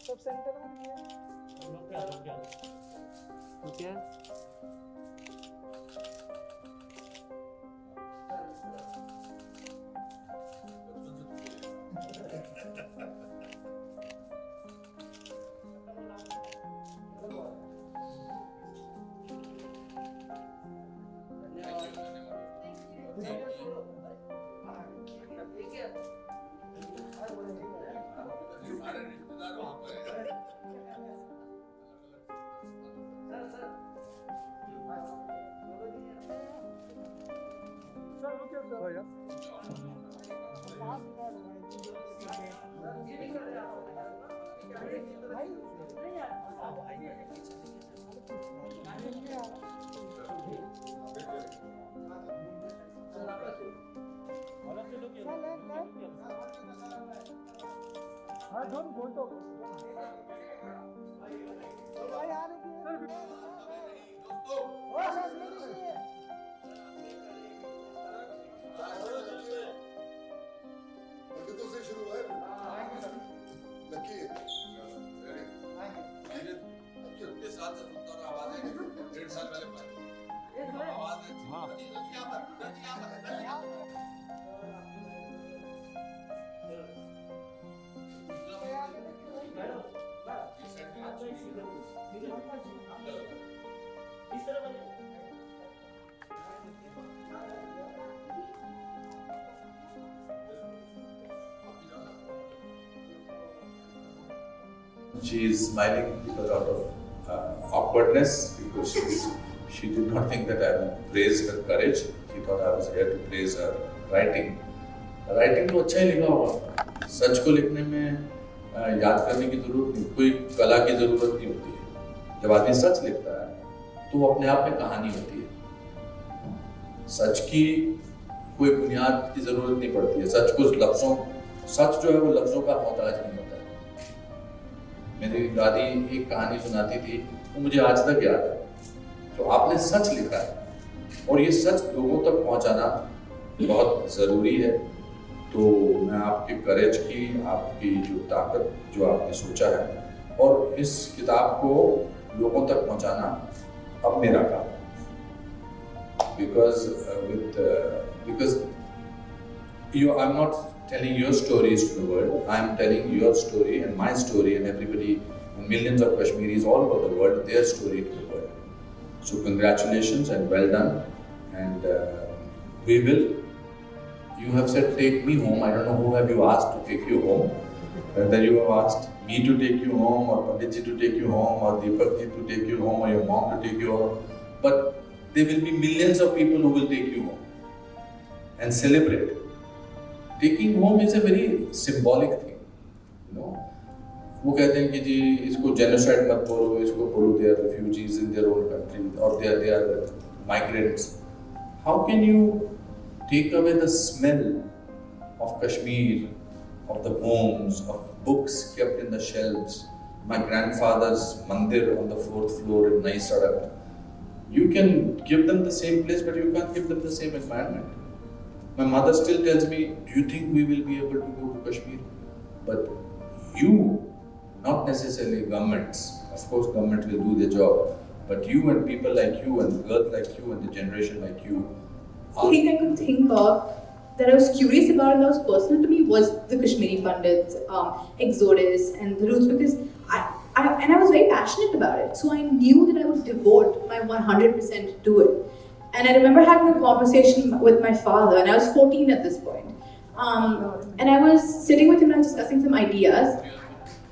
Sub centre में क्या She is smiling because out of awkwardness, because she did not think that I would praise her courage. She thought I was here to praise her writing. Writing तो अच्छा ही लिखा होगा. सच को लिखने में याद करने की जरूरत नहीं, कोई कला की जरूरत नहीं होती है. जब आदमी सच लिखता है तो वो अपने आप में कहानी होती है. सच की कोई बुनियाद की जरूरत नहीं पड़ती है. सच जो है वो लफ्जों का मोहताज नहीं होता है. मेरी दादी एक कहानी सुनाती थी, वो मुझे आज तक याद है. तो आपने सच लिखा है और ये सच लोगों तक पहुंचाना बहुत ज़रूरी है. तो मैं आपके करेज की, आपकी जो ताकत, जो आपने सोचा है, और इस किताब को लोगों तक पहुंचाना अब मेरा काम है. Because I'm not telling your stories to the world. I'm telling your story and my story and everybody and millions of Kashmiris all over the world, their story to the world. So congratulations and well done. And we will. You have said take me home. I don't know who have you asked to take you home. Whether you have asked me to take you home, or Panditji to take you home, or Deepakji to take you home, or your mom to take you home. But there will be millions of people who will take you home and celebrate. Taking home is a very symbolic thing, you know. वो कहते हैं कि जी इसको genocide मत बोलो, इसको बोलो they are refugees in their own country or they are migrants. How can you take away the smell of Kashmir, of the homes, of books kept in the shelves, my grandfather's mandir on the 4th floor in Nai Sadak? You can give them the same place, but you can't give them the same environment. My mother still tells me, do you think we will be able to go to Kashmir? But you, not necessarily governments, of course government will do their job, but you and people like you and girls like you and the generation like you. The thing I could think of that I was curious about and that was personal to me was the Kashmiri Pandits, Exodus and the roots, because I was very passionate about it. So I knew that I would devote my 100% to it. And I remember having a conversation with my father, and I was 14 at this point. And I was sitting with him and discussing some ideas.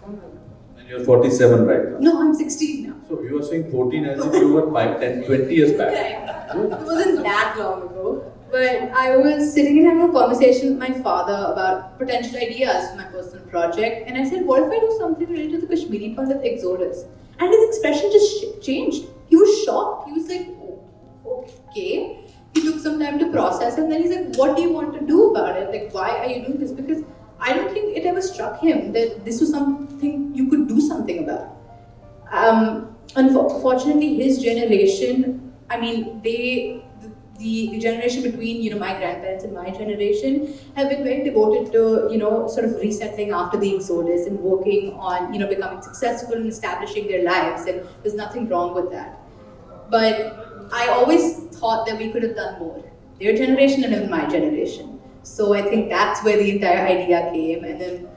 And you're 47 right now? No, I'm 16 now. So you were saying 14 as if you were 5, 10, 20 years back. It wasn't that long ago. But I was sitting and having a conversation with my father about potential ideas for my personal project. And I said, what if I do something related to the Kashmiri Pandit Exodus? And his expression just changed. He was shocked. He was like, oh, okay. he took some time to process, and then he's like, "What do you want to do about it? Like, why are you doing this?" Because I don't think it ever struck him that this was something you could do something about. Unfortunately, his generation, I mean, the generation between my grandparents and my generation have been very devoted to sort of resettling after the exodus and working on becoming successful and establishing their lives, and there's nothing wrong with that. But I always thought that we could have done more. Their generation and even my generation. So I think that's where the entire idea came, and then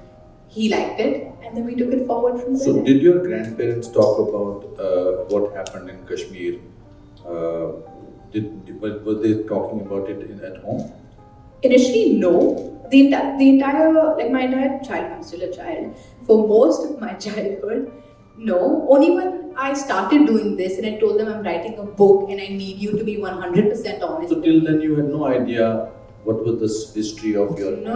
he liked it, and then we took it forward from there. So did your grandparents talk about what happened in Kashmir? Were they talking about it at home? Initially, no. The entire, like my entire childhood, I'm still a child. For most of my childhood, no. Only when I started doing this and I told them I'm writing a book and I need you to be 100% honest. So till then you had no idea what was the history of your... No.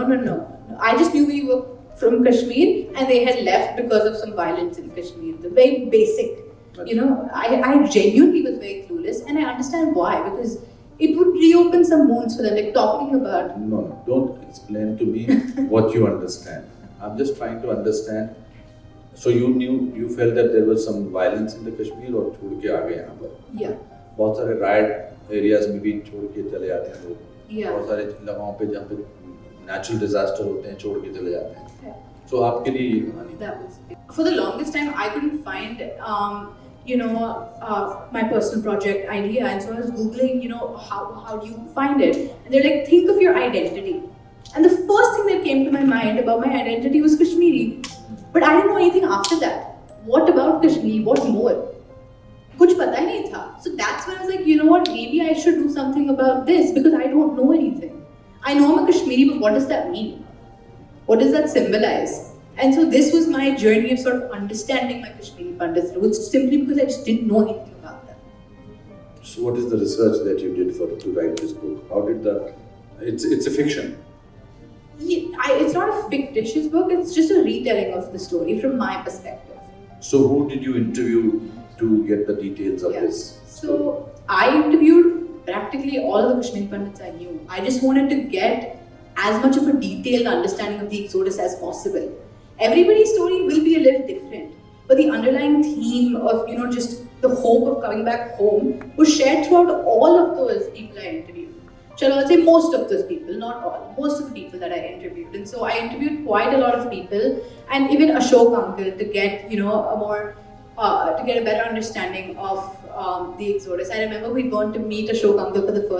I just knew we were from Kashmir and they had left because of some violence in Kashmir. The very basic. I genuinely was very clueless, and I understand why, because it would reopen some wounds for them, like talking about... No, don't explain to me what you understand. I'm just trying to understand. So you felt that there was some violence in the Kashmir और छोड़ के आ गए यहाँ पर? Yeah. बहुत सारे riot areas में भी छोड़ के चले जाते हैं लोग. Yeah. बहुत सारे जगहों पे जहाँ पे natural disaster होते हैं छोड़ के चले जाते हैं. Yeah. So आपके लिए ये कहानी. That was for the longest time I couldn't find my personal project idea, and so I was googling how do you find it, and they're like, think of your identity, and the first thing that came to my mind about my identity was Kashmiri, but I didn't know anything after that. What about Kashmir? What more? Kuch pata hi nahi tha. So that's when I was like, you know what, maybe I should do something about this, because I don't know anything. I know I'm a Kashmiri, but what does that mean? What does that symbolize? And so this was my journey of sort of understanding my Kashmiri Pandit's roots, simply because I just didn't know anything about them. So what is the research that you did to write this book? How did that... It's a fiction. It's not a fictitious book, it's just a retelling of the story from my perspective. So who did you interview to get the details of this? So I interviewed practically all of the Kashmiri Pandits I knew. I just wanted to get as much of a detailed understanding of the exodus as possible. Everybody's story will be a little different, but the underlying theme of just the hope of coming back home was shared throughout all of those people I interviewed. I'll say most of those people, not all, most of the people that I interviewed. And so I interviewed quite a lot of people, and even Ashok uncle, to get to get a better understanding of the exodus. I remember we'd gone to meet Ashok uncle for the first